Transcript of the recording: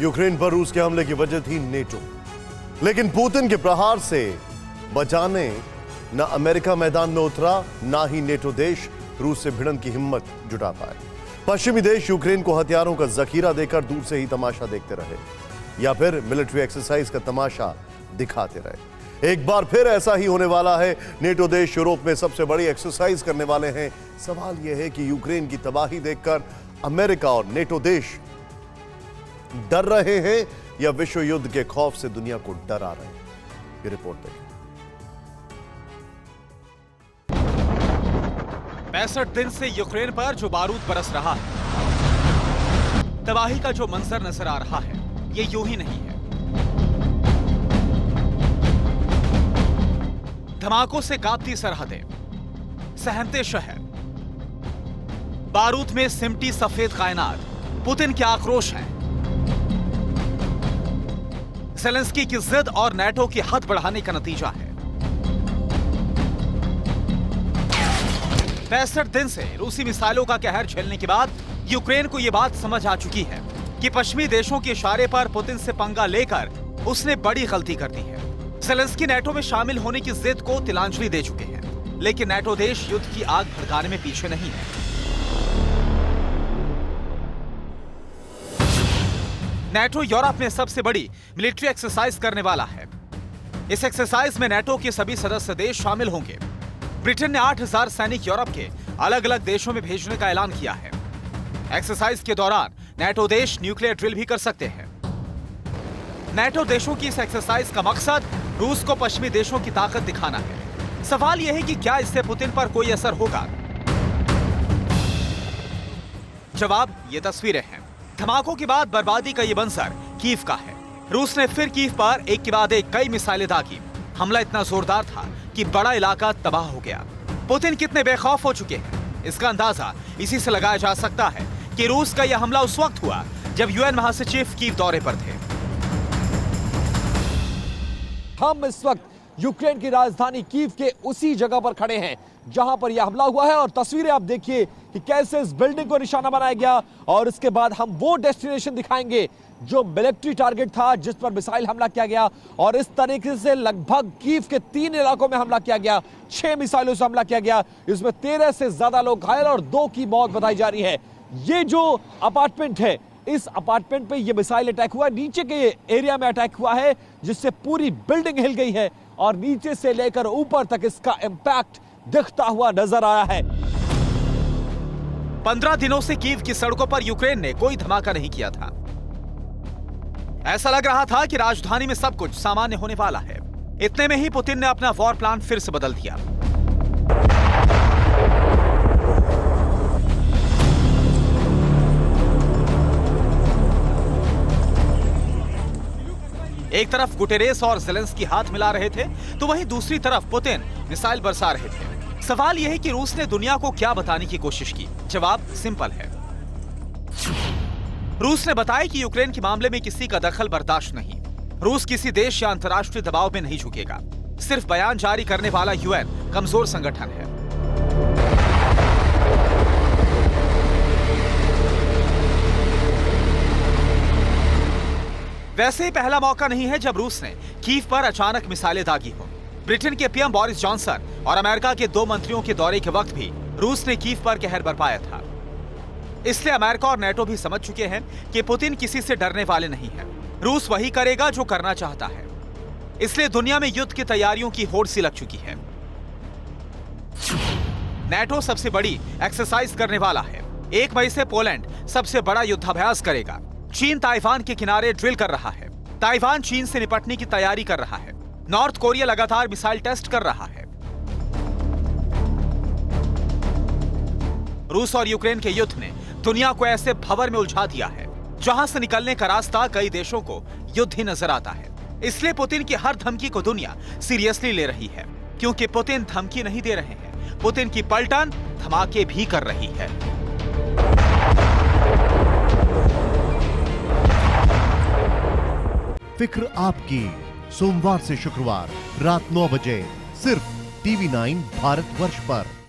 Ukraine पर रूस के हमले की वजह थी नेटो, लेकिन पुतिन के प्रहार से बचाने न अमेरिका मैदान में उतरा, ना ही नेटो देश रूस से भिड़न की हिम्मत जुटा पाए। पश्चिमी देश यूक्रेन को हथियारों का जखीरा देकर दूर से ही तमाशा देखते रहे या फिर मिलिट्री एक्सरसाइज का तमाशा दिखाते रहे। एक बार फिर ऐसा ही होने वाला है। नेटो देश यूरोप में सबसे बड़ी एक्सरसाइज करने वाले हैं। सवाल यह है कि यूक्रेन की तबाही देखकर अमेरिका और नेटो देश डर रहे हैं या विश्व युद्ध के खौफ से दुनिया को डरा रहे हैं। ये रिपोर्ट देखें। 65 दिन से यूक्रेन पर जो बारूद बरस रहा है, तबाही का जो मंजर नजर आ रहा है, ये यूं ही नहीं है। धमाकों से कांपती सरहदें, सहमते शहर, बारूद में सिमटी सफेद कायनात, पुतिन के आक्रोश हैं, ज़ेलेंस्की की जिद और नेटो की हद बढ़ाने का नतीजा है। 65 दिन से रूसी मिसाइलों का कहर झेलने के बाद यूक्रेन को यह बात समझ आ चुकी है कि पश्चिमी देशों के इशारे पर पुतिन से पंगा लेकर उसने बड़ी गलती कर दी है। ज़ेलेंस्की नेटो में शामिल होने की जिद को तिलांजलि दे चुके हैं, लेकिन नेटो देश युद्ध की आग भड़काने में पीछे नहीं है। नेटो यूरोप में सबसे बड़ी मिलिट्री एक्सरसाइज करने वाला है। इस एक्सरसाइज में नेटो के सभी सदस्य देश शामिल होंगे। ब्रिटेन ने 8000 सैनिक यूरोप के अलग अलग देशों में भेजने का ऐलान किया है। एक्सरसाइज के दौरान नेटो देश न्यूक्लियर ड्रिल भी कर सकते हैं। नेटो देशों की इस एक्सरसाइज का मकसद रूस को पश्चिमी देशों की ताकत दिखाना है। सवाल यह है कि क्या इससे पुतिन पर कोई असर होगा? जवाब ये तस्वीरें हैं। धमाकों के बाद बर्बादी का ये मंजर कीव का है। रूस ने फिर कीव पर एक के बाद एक कई मिसाइलें दागी। हमला इतना जोरदार था कि बड़ा इलाका तबाह हो गया। पुतिन कितने बेखौफ हो चुके हैं, इसका अंदाजा इसी से लगाया जा सकता है कि रूस का यह हमला उस वक्त हुआ जब यूएन महासचिव कीव दौरे पर थे। हम इस वक्त यूक्रेन की राजधानी कीव के उसी जगह पर खड़े हैं जहां पर यह हमला हुआ है, और तस्वीरें आप देखिए कि कैसे इस बिल्डिंग को निशाना बनाया गया, और इसके बाद हम वो डेस्टिनेशन दिखाएंगे जो मिलिट्री टारगेट था जिस पर मिसाइल हमला किया गया, और इस तरीके से लगभग कीव के 3 इलाकों में हमला किया गया। 6 मिसाइलों से हमला किया गया, इसमें 13 से ज्यादा लोग घायल और 2 की मौत बताई जा रही है। ये जो अपार्टमेंट है, इस अपार्टमेंट पे ये मिसाइल अटैक हुआ, नीचे के एरिया में अटैक हुआ है जिससे पूरी बिल्डिंग हिल गई है और नीचे से लेकर ऊपर तक इसका इंपैक्ट दिखता हुआ नजर आ रहा है। 15 दिनों से कीव की सड़कों पर यूक्रेन ने कोई धमाका नहीं किया था। ऐसा लग रहा था कि राजधानी में सब कुछ सामान्य होने वाला है। इतने में ही पुतिन ने अपना वॉर प्लान फिर से बदल दिया। एक तरफ गुटेरेस और ज़ेलेंस्की हाथ मिला रहे थे, तो वहीं दूसरी तरफ पुतिन मिसाइल बरसा रहे थे। सवाल यह है कि रूस ने दुनिया को क्या बताने की कोशिश की? जवाब सिंपल है। रूस ने बताया कि यूक्रेन के मामले में किसी का दखल बर्दाश्त नहीं। रूस किसी देश या अंतर्राष्ट्रीय दबाव में नहीं झुकेगा। सिर्फ बयान जारी करने वाला यूएन कमजोर संगठन है। वैसे ही पहला मौका नहीं है जब रूस ने कीव पर अचानक मिसाइलें दागी हो। ब्रिटेन के पीएम बोरिस जॉनसन और अमेरिका के 2 मंत्रियों के दौरे के वक्त भी रूस ने कीव पर कहर बरपाया था। इसलिए अमेरिका और नेटो भी समझ चुके हैं कि पुतिन किसी से डरने वाले नहीं है। रूस वही करेगा जो करना चाहता है। इसलिए दुनिया में युद्ध की तैयारियों की होड़ सी लग चुकी है। नेटो सबसे बड़ी एक्सरसाइज करने वाला है। 1 मई से पोलैंड सबसे बड़ा युद्धाभ्यास करेगा। चीन ताइवान के किनारे ड्रिल कर रहा है। ताइवान चीन से निपटने की तैयारी कर रहा है। नॉर्थ कोरिया लगातार मिसाइल टेस्ट कर रहा है। रूस और यूक्रेन के युद्ध ने दुनिया को ऐसे भंवर में उलझा दिया है जहां से निकलने का रास्ता कई देशों को युद्ध ही नजर आता है। इसलिए पुतिन की हर धमकी को दुनिया सीरियसली ले रही है, क्योंकि पुतिन धमकी नहीं दे रहे हैं, पुतिन की पलटन धमाके भी कर रही है। फिक्र आपकी, सोमवार से शुक्रवार रात 9 बजे सिर्फ TV9 भारतवर्ष पर।